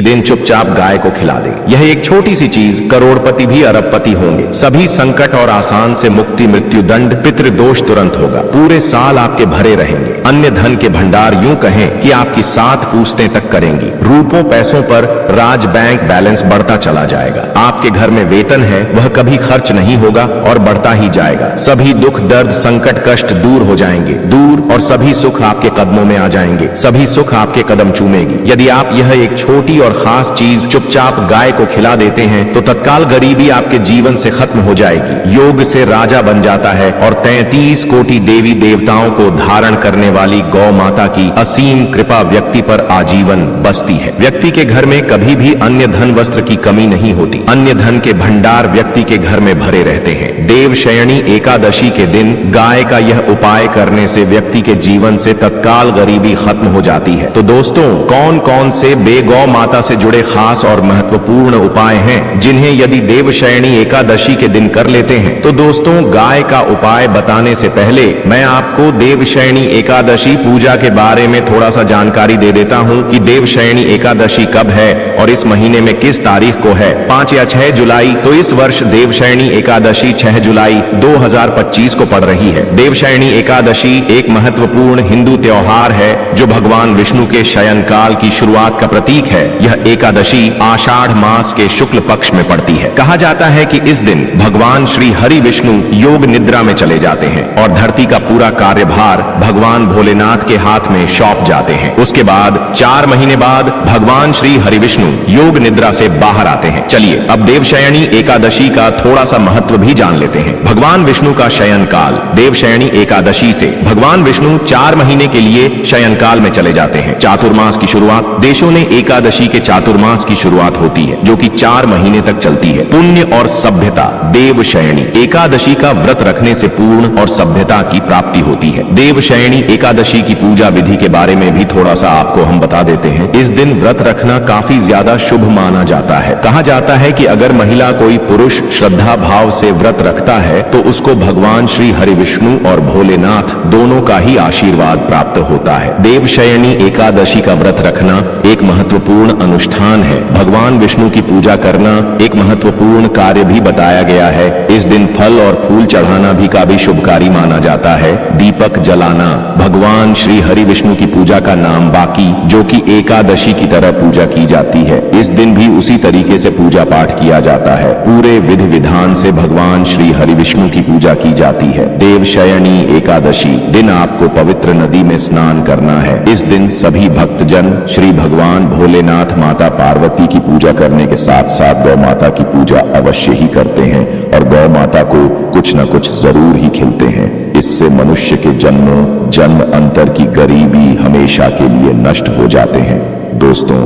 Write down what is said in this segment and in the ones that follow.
दिन चुपचाप गाय को खिला दे। यह एक छोटी सी चीज करोड़पति भी अरबपति होंगे। सभी संकट और आसान से मुक्ति, मृत्यु दंड, पितृदोष तुरंत होगा। पूरे साल आपके भरे रहेंगे। अन्य धन के भंडार यूं कहें कि आपकी 7 पूछतें तक करेंगी। रूपों पैसों पर राज बैंक बैलेंस बढ़ता चला जाएगा। आपके घर में वेतन है वह कभी खर्च नहीं होगा और बढ़ता ही जाएगा। सभी दुख, दर्द, संकट, कष्ट दूर हो जाएंगे, दूर, और सभी सुख आपके कदमों में आ जाएंगे। सभी सुख आपके कदम चूमेगी। यदि आप यह एक छोटी और खास चीज चुपचाप गाय को खिला देते हैं तो तत्काल गरीबी आपके जीवन से खत्म हो जाएगी। योग से राजा बन जाता है और 33 कोटि देवी देवताओं को धारण करने वाली गौ माता की असीम कृपा व्यक्ति पर आजीवन बसती है। व्यक्ति के घर में कभी भी अन्य धन वस्त्र की कमी नहीं होती। अन्य धन के भंडार व्यक्ति के घर में भरे रहते हैं। देवशयनी एकादशी के दिन गाय का यह उपाय करने से व्यक्ति के जीवन से तत्काल गरीबी खत्म हो जाती है। तो दोस्तों, कौन कौन से बेगौ माता से जुड़े खास और महत्वपूर्ण उपाय हैं जिन्हें यदि देवशयनी एकादशी के दिन कर लेते हैं? तो दोस्तों, गाय का उपाय बताने से पहले मैं आपको देवशयनी एकादशी पूजा के बारे में थोड़ा सा जानकारी दे देता हूं कि देवशयनी एकादशी कब है और इस महीने में किस तारीख को है, 5 या 6 जुलाई। तो इस वर्ष देवशयनी एकादशी 6 जुलाई 2025 को पड़ रही है। देवशयनी एकादशी एक महत्वपूर्ण हिंदू त्योहार है जो भगवान विष्णु के शयन काल की शुरुआत का प्रतीक है। यह एकादशी आषाढ़ मास के शुक्ल पक्ष में पड़ती है। कहा जाता है कि इस दिन भगवान श्री हरि विष्णु योग निद्रा में चले जाते हैं और धरती का पूरा कार्यभार भगवान भोलेनाथ के हाथ में सौंप जाते हैं। उसके बाद 4 महीने बाद भगवान श्री हरि विष्णु योग निद्रा से बाहर आते हैं। चलिए अब देवशयनी एकादशी का थोड़ा सा महत्व भी जान लेते हैं। भगवान विष्णु का शयन काल। देवशयनी एकादशी से भगवान विष्णु 4 महीने के लिए शयन काल में चले जाते हैं। चातुर्मास की शुरुआत, देशों ने एकादशी के चातुर्मास की शुरुआत होती है जो कि 4 महीने तक चलती है। पुण्य और सभ्यता। देवशयनी एकादशी का व्रत रखने से पूर्ण और सभ्यता की प्राप्ति होती है। देवशयनी एकादशी की पूजा विधि के बारे में भी थोड़ा सा आपको हम बता देते हैं। इस दिन व्रत रखना काफी ज्यादा शुभ माना जाता है। कहा जाता है कि अगर महिला कोई पुरुष श्रद्धा भाव से व्रत रखता है तो उसको भगवान श्री हरि विष्णु और भोलेनाथ दोनों का ही आशीर्वाद प्राप्त होता है। देवशयनी एकादशी का व्रत रखना एक महत्वपूर्ण अनुष्ठान है। भगवान विष्णु की पूजा करना एक महत्वपूर्ण कार्य भी बताया गया है। इस दिन फल और फूल चढ़ाना भी काफी शुभकारी माना जाता है। दीपक जलाना। भगवान श्री हरि विष्णु की पूजा का नाम बाकी, जो कि एकादशी की तरह पूजा की जाती है। इस दिन भी उसी तरीके से पूजा पाठ किया जाता है। पूरे विधि विधान से भगवान श्री हरि विष्णु की पूजा की जाती है। देवशयनी एकादशी दिन आपको पवित्र नदी में स्नान करना है। इस दिन सभी भक्तजन श्री भगवान भोलेनाथ, माता पार्वती की पूजा करने के साथ साथ गौ माता की पूजा अवश्य ही करते हैं और गौ माता को कुछ न कुछ जरूर ही खिलाते हैं। इससे मनुष्य के जन्म अंतर की गरीबी हमेशा के लिए नष्ट हो जाते हैं। दोस्तों,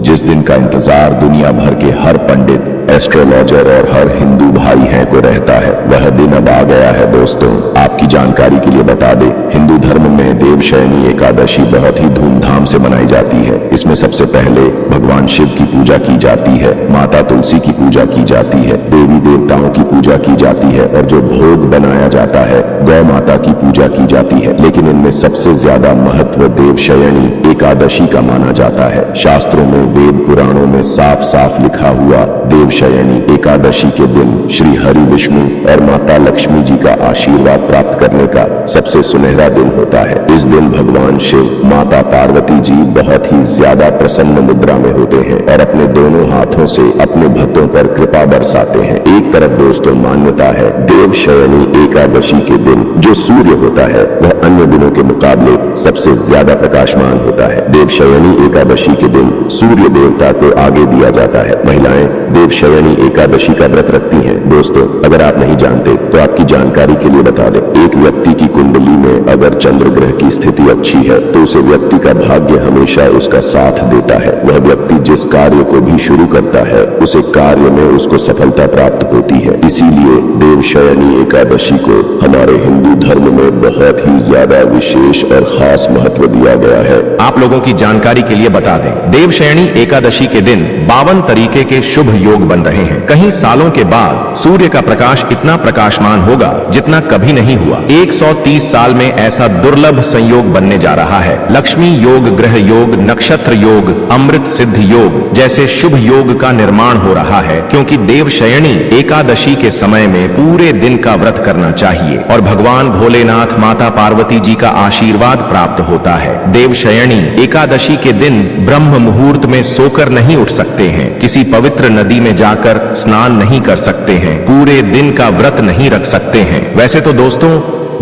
जिस दिन का इंतजार दुनिया भर के हर पंडित, एस्ट्रोलॉजर और हर हिंदू भाई है को रहता है, वह दिन अब आ गया है। दोस्तों, आपकी जानकारी के लिए बता दें, हिंदू धर्म में देवशयनी एकादशी बहुत ही धूमधाम से मनाई जाती है। इसमें सबसे पहले भगवान शिव की पूजा की जाती है, माता तुलसी की पूजा की जाती है, देवी देवताओं की पूजा की जाती है और जो भोग बनाया जाता है गौ माता की पूजा की जाती है। लेकिन इनमें सबसे ज्यादा महत्व देवशयनी एकादशी का माना जाता है। शास्त्रों में, वेद पुराणों में साफ साफ लिखा हुआ देवशयनी एकादशी के दिन श्री हरि विष्णु और माता लक्ष्मी जी का आशीर्वाद प्राप्त करने का सबसे सुनहरा दिन होता है। इस दिन भगवान शिव, माता पार्वती जी बहुत ही ज्यादा प्रसन्न मुद्रा में होते हैं और अपने दोनों हाथों से अपने भक्तों पर कृपा बरसाते हैं। एक तरफ दोस्तों मान्यता है देवशयनी एकादशी के दिन जो सूर्य होता है वह अन्य दिनों के मुकाबले सबसे ज्यादा प्रकाशमान होता है। देवशयनी एकादशी के दिन सूर्य देवता को आगे दिया जाता है। महिलाएं देवशयनी एकादशी का व्रत रखती हैं। दोस्तों, अगर आप नहीं जानते तो आपकी जानकारी के लिए बता दें, एक व्यक्ति की कुंडली में अगर चंद्र ग्रह की स्थिति अच्छी है तो उसे व्यक्ति का भाग्य हमेशा उसका साथ देता है। वह व्यक्ति जिस कार्य को भी शुरू करता है उसे कार्य में उसको सफलता प्राप्त होती है। इसीलिए देवशयनी एकादशी को हमारे हिंदू धर्म में बहुत ही ज्यादा विशेष और खास महत्व दिया गया है। आप लोगों की जानकारी के लिए बता दें, देवशयनी एकादशी के दिन 52 तरीके के शुभ योग बन रहे हैं। कहीं सालों के बाद सूर्य का प्रकाश इतना प्रकाशमान होगा जितना कभी नहीं हुआ। 130 साल में ऐसा दुर्लभ संयोग बनने जा रहा है। लक्ष्मी योग, ग्रह योग, नक्षत्र योग, अमृत सिद्ध योग जैसे शुभ योग का निर्माण हो रहा है, क्योंकि देवशयनी एकादशी के समय में पूरे दिन का व्रत करना चाहिए और भगवान भोलेनाथ, माता पार्वती जी का आशीर्वाद प्राप्त होता है। देवशयनी एकादशी के दिन ब्रह्म मुहूर्त में सोकर नहीं उठ सकते हैं, किसी पवित्र नदी में जाकर स्नान नहीं कर सकते हैं, पूरे दिन का व्रत नहीं रख सकते हैं। वैसे तो दोस्तों,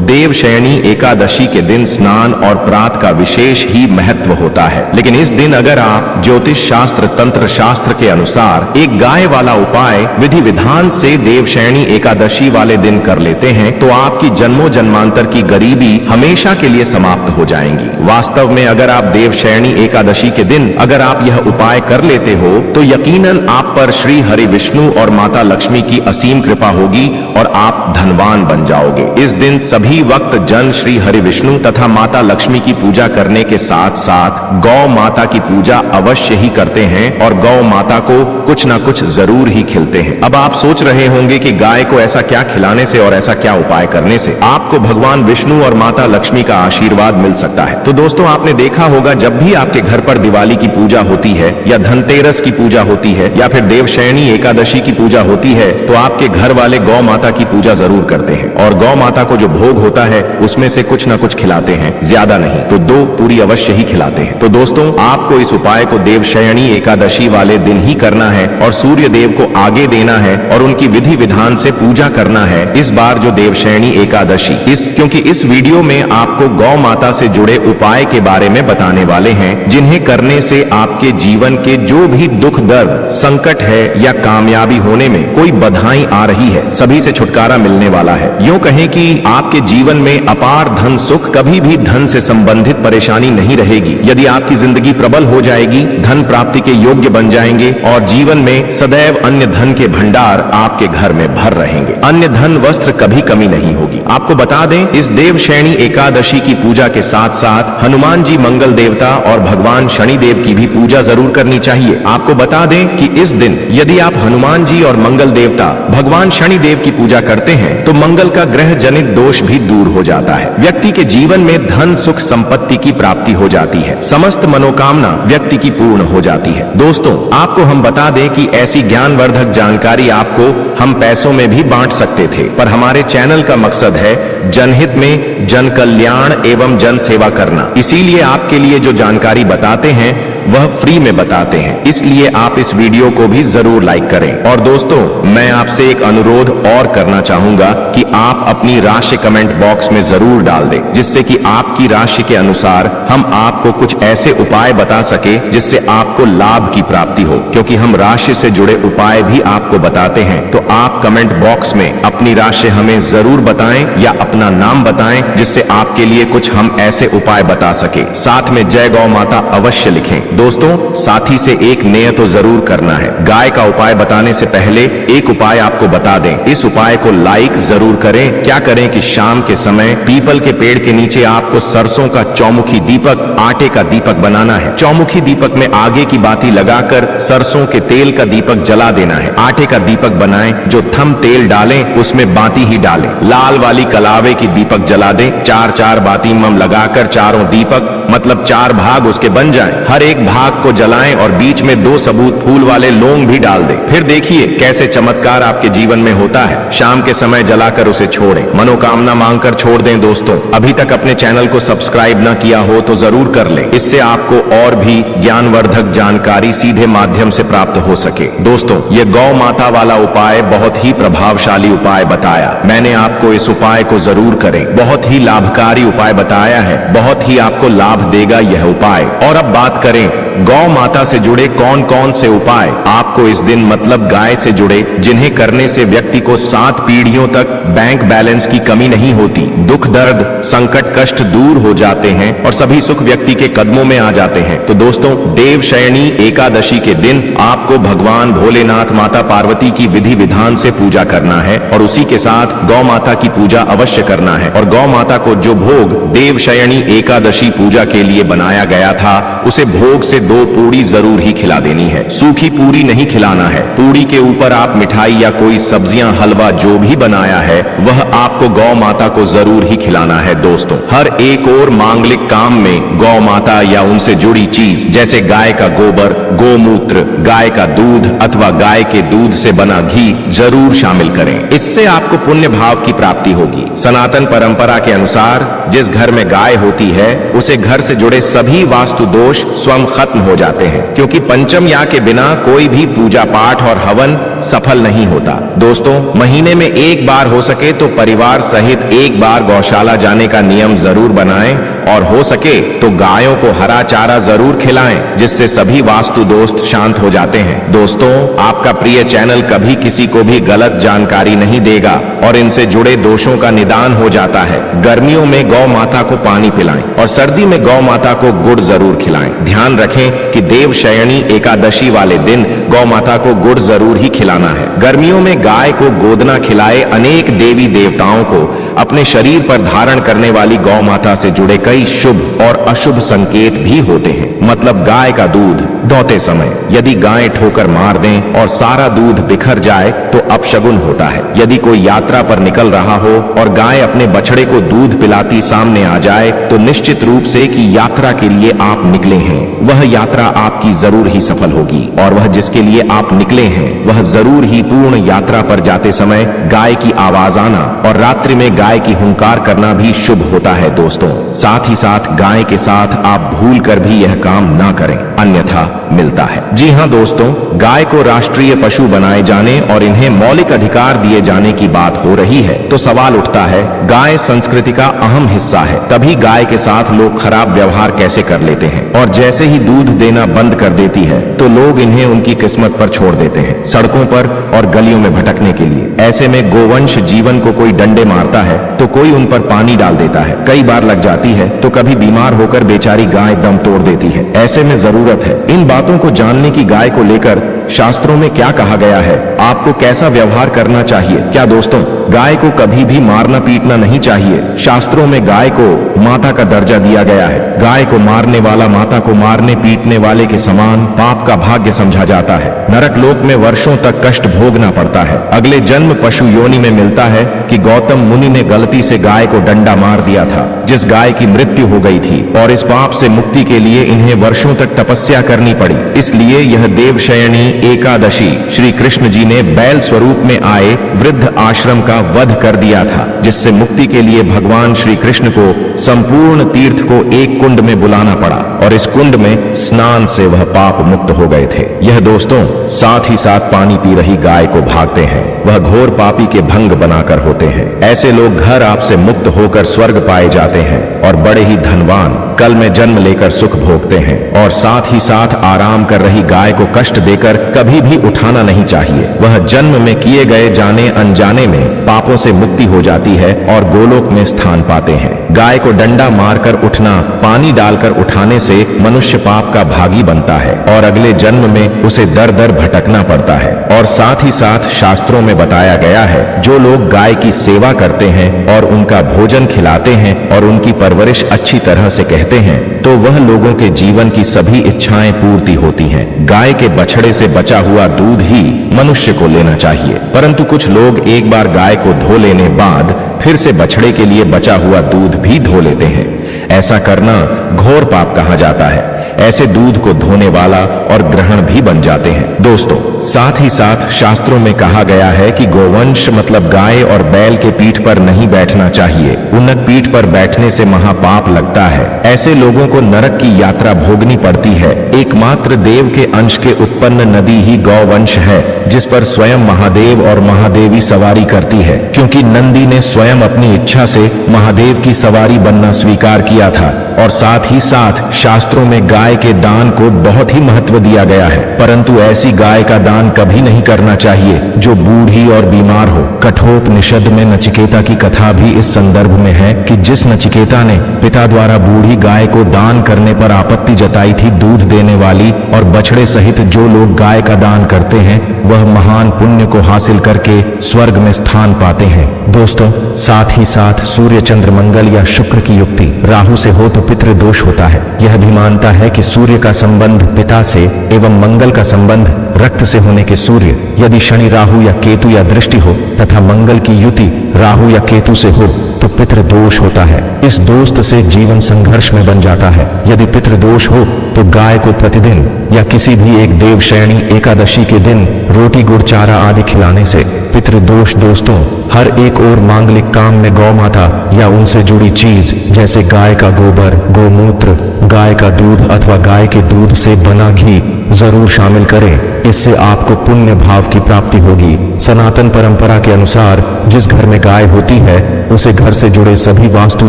देवशयनी एकादशी के दिन स्नान और प्रात का विशेष ही महत्व होता है, लेकिन इस दिन अगर आप ज्योतिष शास्त्र, तंत्र शास्त्र के अनुसार एक गाय वाला उपाय विधि विधान से देवशयनी एकादशी वाले दिन कर लेते हैं तो आपकी जन्मों जन्मांतर की गरीबी हमेशा के लिए समाप्त हो जाएंगी। वास्तव में अगर आप देवशयनी एकादशी के दिन अगर आप यह उपाय कर लेते हो तो यकीनन आप पर श्री हरि विष्णु और माता लक्ष्मी की असीम कृपा होगी और आप धनवान बन जाओगे। इस दिन सभी वक्त जन श्री हरि विष्णु तथा माता लक्ष्मी की पूजा करने के साथ साथ गौ माता की पूजा अवश्य ही करते हैं और गौ माता को कुछ ना कुछ जरूर ही खिलते हैं। अब आप सोच रहे होंगे कि गाय को ऐसा क्या खिलाने से और ऐसा क्या उपाय करने से आपको भगवान विष्णु और माता लक्ष्मी का आशीर्वाद मिल सकता है। तो दोस्तों, आपने देखा होगा जब भी आपके घर पर दिवाली की पूजा होती है या धनतेरस की पूजा होती है या फिर देवशयनी एकादशी की पूजा होती है तो आपके घर वाले गौ माता की पूजा जरूर करते हैं और गौ माता को जो भोग होता है उसमें से कुछ ना कुछ खिलाते हैं, ज्यादा नहीं तो 2 पूरी अवश्य ही खिलाते हैं। तो दोस्तों, आपको इस उपाय को देवशयनी एकादशी वाले दिन ही करना है और सूर्य देव को आगे देना है और उनकी विधि विधान से पूजा करना है इस बार जो देवशयनी एकादशी। क्योंकि इस वीडियो में आपको गौ माता से जुड़े उपाय के बारे में बताने वाले हैं जिन्हें करने से आपके जीवन के जो भी दुख, दर्द, संकट है या कामयाबी होने में कोई बधाई आ रही है, सभी से छुटकारा मिलने वाला है। यूं कहें कि आपके जीवन में अपार धन सुख, कभी भी धन से संबंधित परेशानी नहीं रहेगी। यदि आपकी जिंदगी प्रबल हो जाएगी, धन प्राप्ति के योग्य बन जाएंगे और जीवन में सदैव अन्य धन के भंडार आपके घर में भर रहेंगे। अन्य धन, वस्त्र कभी कमी नहीं होगी। आपको बता दें, इस देवशयनी एकादशी की पूजा के साथ साथ हनुमान जी मंगल देवता और भगवान शनि देव की भी पूजा जरूर करनी चाहिए। आपको बता दें कि इस दिन यदि आप हनुमान जी और मंगल देवता भगवान शनि देव की पूजा करते हैं तो मंगल का ग्रह जनित दोष भी दूर हो जाता है। व्यक्ति के जीवन में धन, सुख, संपत्ति की प्राप्ति हो जाती है। समस्त मनोकामना व्यक्ति की पूर्ण हो जाती है। दोस्तों, आपको हम बता दें कि ऐसी ज्ञानवर्धक जानकारी आपको हम पैसों में भी बांट सकते थे, पर हमारे चैनल का मकसद है जनहित में जन कल्याण एवं जन सेवा करना। इसीलिए आपके लिए जो जानकारी बताते हैं वह फ्री में बताते हैं, इसलिए आप इस वीडियो को भी जरूर लाइक करें। और दोस्तों, मैं आपसे एक अनुरोध और करना चाहूंगा कि आप अपनी राशि कमेंट बॉक्स में जरूर डाल दें, जिससे कि आपकी राशि के अनुसार हम आपको कुछ ऐसे उपाय बता सके जिससे आपको लाभ की प्राप्ति हो, क्योंकि हम राशि से जुड़े उपाय भी आपको बताते हैं। तो आप कमेंट बॉक्स में अपनी राशि हमें जरूर बताएं या अपना नाम बताएं, जिससे आपके लिए कुछ हम ऐसे उपाय बता सके। साथ में जय गौ माता अवश्य लिखें। दोस्तों, साथी से एक नेय तो जरूर करना है। गाय का उपाय बताने से पहले एक उपाय आपको बता दें। इस उपाय को लाइक जरूर करें। क्या करें कि शाम के समय पीपल के पेड़ के नीचे आपको सरसों का चौमुखी दीपक, आटे का दीपक बनाना है। चौमुखी दीपक में आगे की बाती लगाकर सरसों के तेल का दीपक जला देना है। आटे का दीपक बनाएं, जो थम तेल डालें उसमें बाती ही डालें। लाल वाली कलावे की दीपक जला दें। 4-4 बाती मम लगाकर चारों दीपक मतलब 4 भाग उसके बन जाएं। हर एक भाग को जलाएं और बीच में 2 सबूत फूल वाले लौंग भी डाल दें। फिर देखिए कैसे चमत्कार आपके जीवन में होता है। शाम के समय जलाकर उसे छोड़ें। मनोकामना मांगकर छोड़ दें। दोस्तों, अभी तक अपने चैनल को सब्सक्राइब न किया हो तो जरूर कर लें, इससे आपको और भी ज्ञानवर्धक जानकारी सीधे माध्यम से प्राप्त हो सके। दोस्तों, ये गौ माता वाला उपाय बहुत ही प्रभावशाली उपाय बताया। मैंने आपको इस उपाय को जरूर करें। बहुत ही लाभकारी उपाय बताया है। बहुत ही आपको लाभ देगा यह उपाय। और अब बात करें गौ माता से जुड़े कौन कौन से उपाय आपको इस दिन मतलब गाय से जुड़े, जिन्हें करने से व्यक्ति को 7 पीढ़ियों तक बैंक बैलेंस की कमी नहीं होती, दुख दर्द संकट कष्ट दूर हो जाते हैं और सभी सुख व्यक्ति के कदमों में आ जाते हैं। तो दोस्तों, देवशयनी एकादशी के दिन आपको भगवान भोलेनाथ माता पार्वती की विधि विधान से पूजा करना है और उसी के साथ गौ माता की पूजा अवश्य करना है। और गौ माता को जो भोग देवशयनी एकादशी पूजा के लिए बनाया गया था, उसे भोग से 2 पूड़ी जरूर ही खिला देनी है। सूखी पूड़ी नहीं खिलाना है। पूड़ी के ऊपर आप मिठाई या कोई सब्जियां हलवा जो भी बनाया है वह आपको गौ माता को जरूर ही खिलाना है। दोस्तों, हर एक और मांगलिक काम में गौ माता या उनसे जुड़ी चीज जैसे गाय का गोबर, गोमूत्र, गाय का दूध अथवा गाय के दूध से बना घी जरूर शामिल करें। इससे आपको पुण्य भाव की प्राप्ति होगी। सनातन परंपरा के अनुसार जिस घर में गाय होती है उसे घर से जुड़े सभी वास्तु दोष स्वयं खत्म हो जाते हैं, क्योंकि पंचम या के बिना कोई भी पूजा पाठ और हवन सफल नहीं होता। दोस्तों, महीने में एक बार हो सके तो परिवार सहित एक बार गौशाला जाने का नियम जरूर बनाएं और हो सके तो गायों को हरा चारा जरूर खिलाएं, जिससे सभी वास्तु दोष शांत हो जाते हैं। दोस्तों, आपका प्रिय चैनल कभी किसी को भी गलत जानकारी नहीं देगा और इनसे जुड़े दोषों का निदान हो जाता है। गर्मियों में गौ माता को पानी पिलाएं और सर्दी में गौ माता को गुड़ जरूर खिलाएं। ध्यान रखें कि देवशयनी एकादशी वाले दिन गौ माता को गुड़ जरूर ही खिलाना है। गर्मियों में गाय को गोदना खिलाए। अनेक देवी देवताओं को अपने शरीर पर धारण करने वाली गौ माता से जुड़े कई शुभ और अशुभ संकेत भी होते हैं। मतलब गाय का दूध दोहते समय यदि गाय ठोकर मार दें और सारा दूध बिखर जाए तो अपशगुन होता है। यदि कोई यात्रा पर निकल रहा हो और गाय अपने बछड़े को दूध पिलाती सामने आ जाए तो निश्चित रूप से कि यात्रा के लिए आप निकले हैं वह यात्रा आपकी जरूर ही सफल होगी और वह जिसके लिए आप निकले हैं वह जरूर ही पूर्ण यात्रा पर जाते समय गाय की आवाज आना और रात्रि में गाय की हुंकार करना भी शुभ होता है। दोस्तों, साथ ही साथ गाय के साथ आप भूल कर भी यह काम ना करें, अन्यथा मिलता है। जी हाँ दोस्तों, गाय को राष्ट्रीय पशु बनाए जाने और इन्हें मौलिक अधिकार दिए जाने की बात हो रही है तो सवाल उठता है, गाय संस्कृति का अहम हिस्सा है, तभी गाय के साथ लोग खराब व्यवहार कैसे कर लेते हैं और जैसे ही दूध देना बंद कर देती है तो लोग इन्हें उनकी किस्मत पर छोड़ देते हैं, सड़कों पर और गलियों में भटकने के लिए। ऐसे में गोवंश जीवन को कोई डंडे मारता है तो कोई उन पर पानी डाल देता है, कई बार लग जाती है तो कभी बीमार होकर बेचारी गाय दम तोड़ देती है। ऐसे में जरूरत है इन बातों को जानने की गाय को लेकर शास्त्रों में क्या कहा गया है, आपको कैसा व्यवहार करना चाहिए। क्या दोस्तों, गाय को कभी भी मारना पीटना नहीं चाहिए। शास्त्रों में गाय को माता का दर्जा दिया गया है। गाय को मारने वाला माता को मारने पीटने वाले के समान पाप का भाग्य समझा जाता है। नरक लोक में वर्षों तक कष्ट भोगना पड़ता है। अगले जन्म पशु योनि में मिलता है कि गौतम मुनि ने गलती से गाय को डंडा मार दिया था, जिस गाय की मृत्यु हो गई थी और इस पाप से मुक्ति के लिए इन्हें वर्षों तक तपस्या करनी पड़ी। इसलिए यह देवशयनी एकादशी श्री कृष्ण जी ने बैल स्वरूप में आए वृद्ध आश्रम का वध कर दिया था, जिससे मुक्ति के लिए भगवान श्री कृष्ण को संपूर्ण तीर्थ को एक कुंड में बुलाना पड़ा और इस कुंड में स्नान से वह पाप मुक्त हो गए थे। यह दोस्तों साथ ही साथ पानी पी रही गाय को भागते हैं, वह घोर पापी के भंग बनाकर होते हैं। ऐसे लोग घर आपसे मुक्त होकर स्वर्ग पाए जाते हैं और बड़े ही धनवान कल में जन्म लेकर सुख भोगते हैं। और साथ ही साथ आराम कर रही गाय को कष्ट देकर कभी भी उठाना नहीं चाहिए। वह जन्म में किए गए जाने अनजाने में पापों से मुक्ति हो जाती है और गोलोक में स्थान पाते हैं। गाय को डंडा मारकर उठना, पानी डालकर उठाने से मनुष्य पाप का भागी बनता है और अगले जन्म में उसे दर दर भटकना पड़ता है। और साथ ही साथ शास्त्रों में बताया गया है, जो लोग गाय की सेवा करते हैं और उनका भोजन खिलाते हैं और उनकी परवरिश अच्छी तरह से कहते हैं तो वह लोगों के जीवन की सभी इच्छाएं पूर्ति होती हैं। गाय के बछड़े से बचा हुआ दूध ही मनुष्य को लेना चाहिए, परंतु कुछ लोग एक बार गाय को धो लेने बाद फिर से बछड़े के लिए बचा हुआ दूध भी धो लेते हैं। ऐसा करना घोर पाप कहा जाता है। ऐसे दूध को धोने वाला और ग्रहण भी बन जाते हैं। दोस्तों, साथ ही साथ शास्त्रों में कहा गया है कि गोवंश मतलब गाय और बैल के पीठ पर नहीं बैठना चाहिए। उन्नत पीठ पर बैठने से महापाप लगता है। ऐसे लोगों को नरक की यात्रा भोगनी पड़ती है। एकमात्र देव के अंश के उत्पन्न नदी ही गौवंश है, जिस पर स्वयं महादेव और महादेवी सवारी करती है, क्योंकि नंदी ने स्वयं अपनी इच्छा से महादेव की सवारी बनना स्वीकार किया किया था और साथ ही साथ शास्त्रों में गाय के दान को बहुत ही महत्व दिया गया है। परंतु ऐसी गाय का दान कभी नहीं करना चाहिए जो बूढ़ी और बीमार हो। कठोपनिषद में नचिकेता की कथा भी इस संदर्भ में है कि जिस नचिकेता ने पिता द्वारा बूढ़ी गाय को दान करने पर आपत्ति जताई थी, दूध देने वाली और बछड़े सहित जो लोग गाय का दान करते हैं वह महान पुण्य को हासिल करके स्वर्ग में स्थान पाते हैं। दोस्तों, साथ ही साथ सूर्य, चंद्र, मंगल या शुक्र की युक्ति राहु से हो तो पितृदोष होता है। यह भी मानता है कि सूर्य का संबंध पिता से एवं मंगल का संबंध रक्त से होने के सूर्य, यदि शनि, राहु या केतु या दृष्टि हो तथा मंगल की युति राहु या केतु से हो तो पितृदोष होता है। इस दोस्त से जीवन संघर्ष में बन जाता है। यदि पितृदोष हो तो गाय को प्रतिदिन या किसी भी एक देवशयनी एकादशी के दिन रोटी, गुड़, चारा आदि खिलाने से पितृदोष दोस्तों हर एक और मांगलिक काम में गौ माता या उनसे जुड़ी चीज जैसे गाय का गोबर, गोमूत्र, गाय का दूध अथवा गाय के दूध से बना घी जरूर शामिल करें। इससे आपको पुण्य भाव की प्राप्ति होगी। सनातन परंपरा के अनुसार जिस घर में गाय होती है उसे घर से जुड़े सभी वास्तु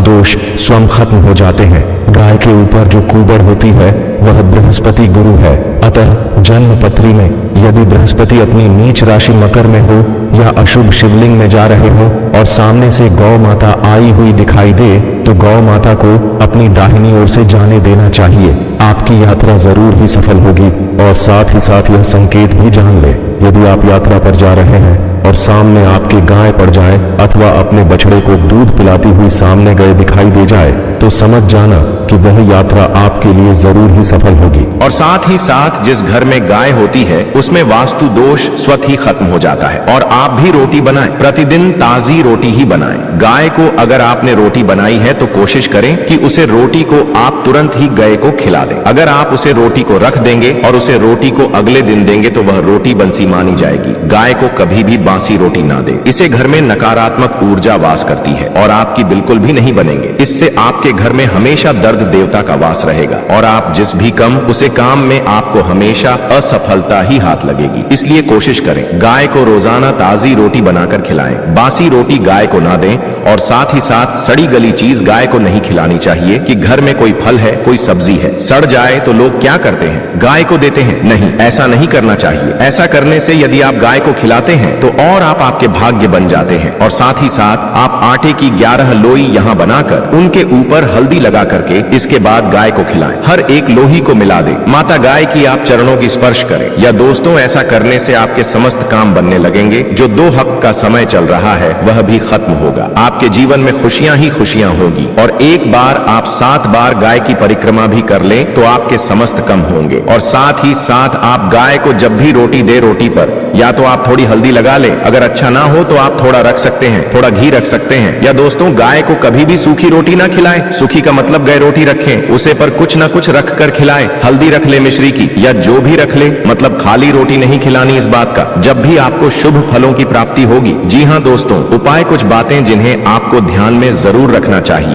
दोष स्वयं खत्म हो जाते हैं। गाय के ऊपर जो कुबड़ होती है वह बृहस्पति गुरु है। अतः जन्म पत्री में यदि बृहस्पति अपनी नीच राशि मकर में हो या अशुभ शिवलिंग में जा रहे हो और सामने से गौ माता आई हुई दिखाई दे तो गौ माता को अपनी दाहिनी ओर से जाने देना चाहिए। आपकी यात्रा जरूर ही सफल होगी। और साथ ही साथ यह संकेत भी जान ले, यदि आप यात्रा पर जा रहे हैं और सामने आपकी गाय पड़ जाए अथवा अपने बछड़े को दूध पिलाती हुई सामने गए दिखाई दे जाए तो समझ जाना कि वह यात्रा आपके लिए जरूर ही सफल होगी। और साथ ही साथ जिस घर में गाय होती है उसमें वास्तु दोष स्वतः ही खत्म हो जाता है। और आप भी रोटी बनाएं, प्रतिदिन ताजी रोटी ही बनाएं। गाय को अगर आपने रोटी बनाई है तो कोशिश करें कि उसे रोटी को आप तुरंत ही गाय को खिला दें। अगर आप उसे रोटी को रख देंगे और उसे रोटी को अगले दिन देंगे तो वह रोटी बंसी मानी जाएगी। गाय को कभी भी बासी रोटी ना दे। इसे घर में नकारात्मक ऊर्जा वास करती है और आपकी बिल्कुल भी नहीं बनेंगे। इससे आपके घर में हमेशा दर्द देवता का वास रहेगा और आप जिस भी उसे काम में आपको हमेशा असफलता ही हाथ लगेगी। इसलिए कोशिश करें गाय को रोजाना ताजी रोटी बनाकर खिलाएं। बासी रोटी गाय को ना दें और साथ ही साथ सड़ी गली चीज गाय को नहीं खिलानी चाहिए। कि घर में कोई फल है, कोई सब्जी है, सड़ जाए तो लोग क्या करते हैं, गाय को देते हैं। नहीं, ऐसा नहीं करना चाहिए। ऐसा करने से यदि आप गाय को खिलाते हैं तो और आप आपके भाग्य बन जाते हैं। और साथ ही साथ आप आटे की 11 लोई यहाँ बनाकर उनके ऊपर हल्दी लगा करके इसके बाद गाय को खिलाएं। हर एक लोही को मिला दें। माता गाय की आप चरणों की स्पर्श करें। या दोस्तों, ऐसा करने से आपके समस्त काम बनने लगेंगे। जो 2 हक का समय चल रहा है वह भी खत्म होगा। आपके जीवन में खुशियां ही खुशियां होगी। और एक बार आप 7 बार गाय की परिक्रमा भी कर लें तो आपके समस्त कम होंगे। और साथ ही साथ आप गाय को जब भी रोटी दे, रोटी पर या तो आप थोड़ी हल्दी लगा लें, अगर अच्छा ना हो तो आप थोड़ा रख सकते हैं, थोड़ा घी रख सकते हैं। या दोस्तों, गाय को कभी भी सूखी रोटी ना खिलाएं। सूखी का मतलब गाय रोटी रखें, उसे पर कुछ ना कुछ रख कर खिलाएं। हल्दी रख ले मिश्री की या जो भी रख ले, मतलब खाली रोटी नहीं खिलानी। इस बात का जब भी आपको शुभ फलों की प्राप्ति होगी। जी हाँ दोस्तों, उपाय कुछ बातें जिन्हें आपको ध्यान में जरूर रखना चाहिए।